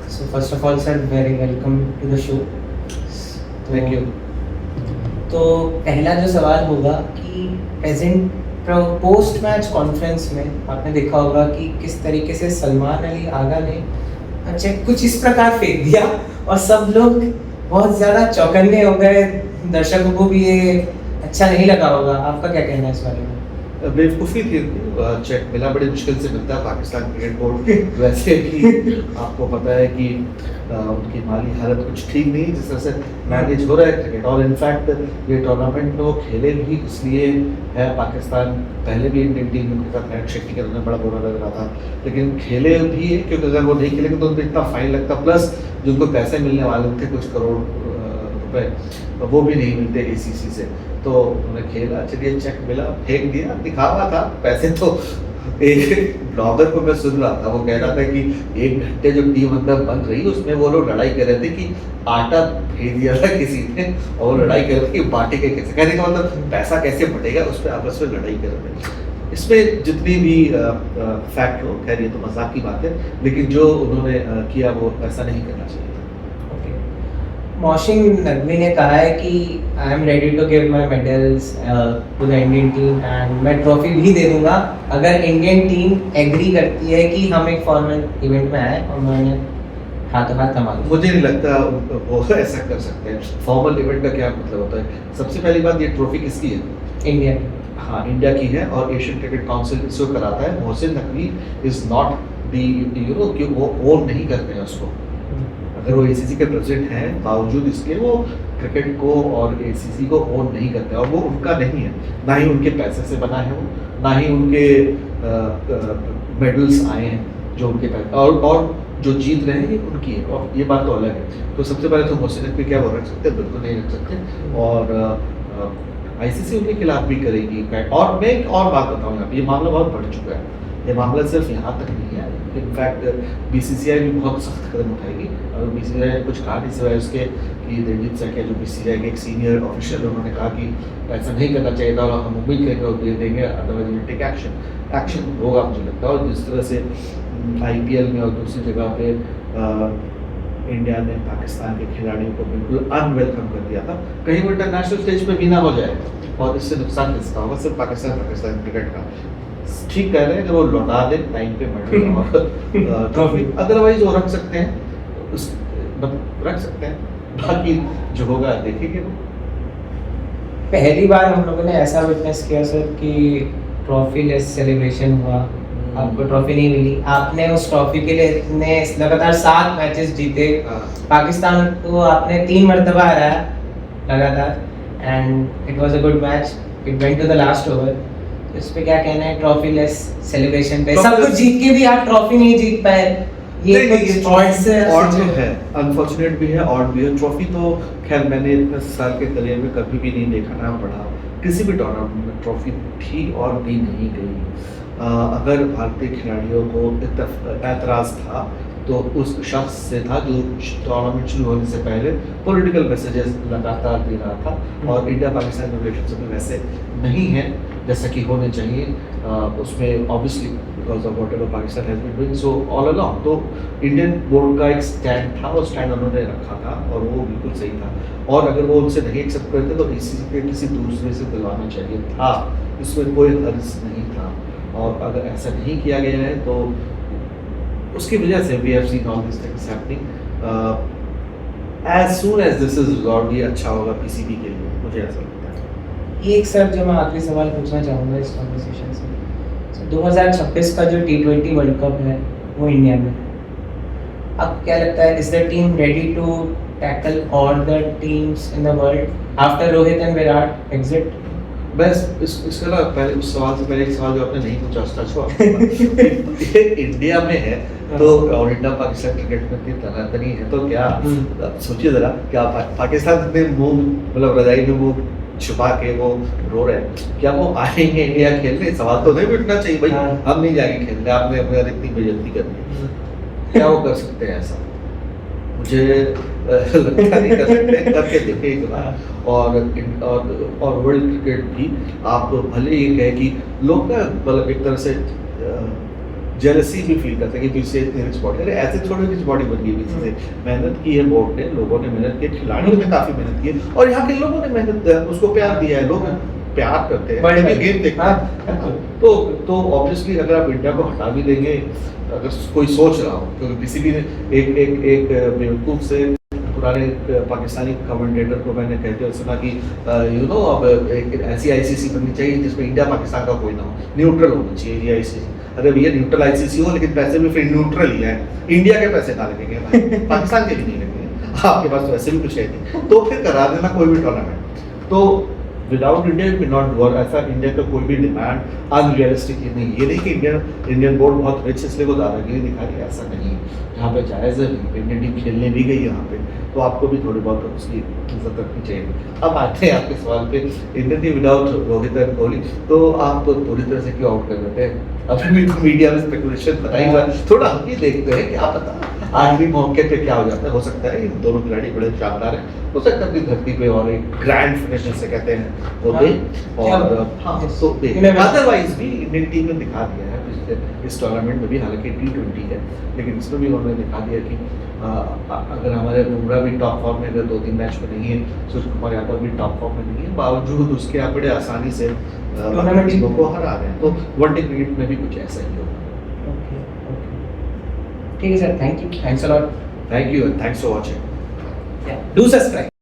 So first of all, sir, very welcome to the show. Thank you. तो पहला जो सवाल होगा कि प्रेजेंट पोस्ट मैच कॉन्फ्रेंस में आपने देखा होगा कि किस तरीके से सलमान अली आगा ने अच्छा कुछ इस प्रकार फेंक दिया और सब लोग बहुत ज़्यादा चौकन्ने हो गए। दर्शकों को भी ये अच्छा नहीं लगा होगा। आपका क्या कहना है इस बारे में? बेवकूफ़ी थी उनकी। चेक मिला बड़ी मुश्किल से मिलता है पाकिस्तान क्रिकेट बोर्ड। वैसे भी आपको पता है कि उनकी माली हालत कुछ ठीक नहीं जिस तरह से मैनेज हो रहा है क्रिकेट। और इनफैक्ट ये टूर्नामेंट में वो खेले भी इसलिए है। पाकिस्तान पहले भी इंडियन टीम उनके साथ नेट शेट्टी का बड़ा बुरा लग रहा था, लेकिन खेले भी है क्योंकि अगर वो नहीं खेलेंगे तो उनको इतना फाइन लगता, प्लस जो उनको पैसे मिलने वाले थे कुछ करोड़ रुपए, वो भी नहीं मिलते ACC से। तो उन्होंने खेला, चलिए चेक मिला, फेंक दिया, दिखावा था। पैसे तो एक ब्लॉगर को मैं सुन रहा था, वो कह रहा था कि 1 घंटे जो टीम अंदर बन रही उसमें वो लोग लड़ाई कर रहे थे कि आटा भेज दिया था किसी ने और वो लड़ाई कर रहे थे कि बांटेंगे कैसे। कहने का मतलब पैसा कैसे बटेगा, उस पर आपस में लड़ाई कर रहे थे। इसमें जितनी भी फैक्ट हो, खैर ये तो मजाक की बात है, लेकिन जो उन्होंने किया वो ऐसा नहीं करना चाहिए। मौशिन नकवी ने कहा है कि I am ready to give my medals to the Indian team and मैं ट्रॉफी भी दे दूंगा अगर इंडियन टीम एग्री करती है कि हम एक फॉर्मल इवेंट में आए और मैंने हाथों हाथ थमा दूं। मुझे नहीं लगता वो ऐसा कर सकते हैं। फॉर्मल इवेंट का क्या मतलब होता है? सबसे पहली बात, ये ट्रॉफी किसकी है? इंडिया हाँ, इंडिया की है और एशियन क्रिकेट काउंसिल इसको कराता है। Mohsin Naqvi is not the कि वो ओन नहीं करते हैं उसको। अगर वो ACC के प्रेसिडेंट हैं, बावजूद इसके वो क्रिकेट को और ACC को ओन नहीं करते और वो उनका नहीं है। ना ही उनके पैसे से बना है वो, ना ही उनके मेडल्स आए हैं जो उनके पैसे और जो जीत रहे हैं ये उनकी है। और ये बात तो अलग है। तो सबसे पहले तो मोहसिन नकवी क्या वो रख सकते हैं? बिल्कुल नहीं रख सकते। और ICC उनके खिलाफ भी करेगी। और मैं एक और बात बताऊँ, यहाँ पे ये मामला बहुत बढ़ चुका है। ये मामला सिर्फ यहाँ तक नहीं है, इनफैक्ट BCCI भी बहुत सख्त कदम उठाएगी। और BCCI ने कुछ कहा नहीं सिवाय उसके कि दिलजीत सैकिया जो BCCI के एक सीनियर ऑफिशियल, उन्होंने कहा कि ऐसा नहीं करना चाहिए था और हम उम्मीद करेंगे और दे देंगे, अदरवाइज विल टेक एक्शन होगा मुझे लगता है। और जिस तरह से IPL में और दूसरी जगह पे इंडिया ने पाकिस्तान के खिलाड़ियों को बिल्कुल अनवेलकम कर दिया था, कहीं वो इंटरनेशनल स्टेज पे भी ना हो जाए और इससे नुकसान किसका होगा? सिर्फ पाकिस्तान क्रिकेट का। ठीक कह रहे हैं कि वो लौटा दे टाइम पे मेडल और ट्रॉफी, अदरवाइज वो रख सकते हैं, रख सकते हैं। बाकी जो होगा देखेंगे। वो पहली बार हम लोगों ने ऐसा विटनेस किया सर कि ट्रॉफी लेस सेलिब्रेशन हुआ। आपको ट्रॉफी नहीं मिली, आपने उस ट्रॉफी के लिए इतने लगातार 7 मैचेस जीते, पाकिस्तान को आपने 3 मरतबा हराया लगातार and it was a good match, it went to the last over. इस पे क्या कहना है ट्रॉफी लेस सेलिब्रेशन पे? सब कुछ जीत के भी आप ट्रॉफी नहीं जीत पाए, ये कुछ और जो है अनफॉर्चुनेट भी है और भी है। ट्रॉफी तो खैर मैंने इतने साल के करियर में कभी भी नहीं देखा ना पढ़ा किसी भी टूर्नामेंट में ट्रॉफी थी और दी नहीं गई। अगर भारतीय खिलाड़ियों को एतराज़ था तो उस शख्स से था जो टूर्नामेंट शुरू होने से पहले पॉलिटिकल मैसेजेस लगातार दे रहा था। और इंडिया पाकिस्तान रिलेशनशिप में वैसे नहीं है जैसा कि होने चाहिए। उसमें obviously because of whatever Pakistan has been doing so all along, तो इंडियन बोर्ड का एक स्टैंड था, वो स्टैंड उन्होंने रखा था और वो बिल्कुल सही था। और अगर वो उनसे नहीं एक्सेप्ट करते तो ICC के किसी दूसरे से दिलवाना चाहिए था, इसमें कोई हर्ज नहीं था। और अगर ऐसा नहीं किया गया है तो उसकी वजह से we have seen all this things happening. As soon as this is resolved, ये अच्छा होगा PCB के लिए, मुझे ऐसा लगता है। एक सर जो मैं आखिरी सवाल पूछना चाहूँगा इस कॉन्वर्सेशन से, 2026 का जो T20 वर्ल्ड कप है वो इंडिया में, अब क्या लगता है is the team ready to tackle all the teams in the world after Rohit and Virat exit? बस इसका ना पहले उस सवाल से पहले एक सवाल जो आपने नहीं पूछा उसका छुआ ये इंडिया में है तो और इंडिया पाकिस्तान क्रिकेट में इतनी तनातनी है तो क्या सोचिए जरा, क्या पाकिस्तान ने मुंह मतलब रजाई में मुंह छुपा के वो रो रहे हैं, क्या वो आएंगे इंडिया खेलने? सवाल तो नहीं उठना चाहिए भाई, हम नहीं जाएंगे खेलने, आपने अपने इतनी बेइज्जती करनी, क्या वो कर सकते हैं ऐसा? मुझे लगता नहीं कर सकते, करके देखे एक बार। और वर्ल्ड क्रिकेट भी आप भले ये कहे कि लोग ना मतलब एक तरह से जेलसी भी फील करते हैं कि पीछे इतनी रिच बॉडी, अरे ऐसे थोड़ी रिच बॉडी बन गई पीछे से। मेहनत की है बोर्ड ने, लोगों ने मेहनत की, खिलाड़ियों ने काफी मेहनत की है और यहाँ के लोगों ने मेहनत उसको प्यार दिया है, लोग प्यार करते हैं, बड़े बड़े गेम देखते हैं। तो ऑब्वियसली अगर आप इंडिया को हटा भी देंगे, अगर कोई सोच रहा हो, क्योंकि किसी भी एक बेवकूफ से पुराने पाकिस्तानी कमेंटेटर को मैंने कहते हुए सुना कि यू नो अब एक ऐसी आईसीसी बननी चाहिए जिसमें इंडिया पाकिस्तान का कोई ना हो, न्यूट्रल होना चाहिए ये आईसीसी। अरे भैया न्यूट्रल आईसीसी हो लेकिन पैसे भी फिर न्यूट्रल ही है, इंडिया के पैसे ना लगेंगे भाई, पाकिस्तान के भी नहीं लगेंगे, आपके पास तो वैसे भी कुछ है नहीं, तो फिर करा देना कोई भी टूर्नामेंट। तो without India you can not do, और ऐसा इंडिया का कोई भी डिमांड अनरियलिस्टिक ही नहीं, ये नहीं कि इंडियन बोर्ड बहुत रिच इसलिए वो दादागिरी दिखा रही है, ऐसा नहीं है। यहाँ पे जायज़ है, इंडियन टीम खेलने भी गई यहाँ पे, तो आपको भी थोड़ी बहुत उसकी इज्जत रखनी चाहिए। अब आते हैं आपके सवाल पे, Indian team without Rohit and Kohli, तो आप पूरी तरह से क्यों आउट कर देते हैं? अभी भी तो मीडिया में स्पेकुलेशन बताई हुआ है, थोड़ा हम भी देखते हैं क्या पता आखिरी मौके पे क्या हो जाता है। हो सकता है इन दोनों खिलाड़ी बड़े शानदार हैं, हो सकता है कि धरती पे और एक ग्रैंड फिनिश जिसे कहते हैं वो दे, और हाँ तो अदरवाइज भी इंडियन टीम ने दिखा दिया है इस टूर्नामेंट में भी, हालांकि T20 है लेकिन इसमें भी उन्होंने दिखा दिया कि अगर हमारे बुमराह भी टॉप फॉर्म में, अगर 2-3 मैच में नहीं है, सूर्य कुमार यादव भी टॉप फॉर्म में नहीं है, बावजूद उसके आप बड़े आसानी से टूर्नामेंट टीमों को हरा रहे हैं, तो वनडे क्रिकेट में भी कुछ ऐसा ही होगा। ठीक है sir, thank you, thanks a lot, thank you, thanks for watching. Do subscribe.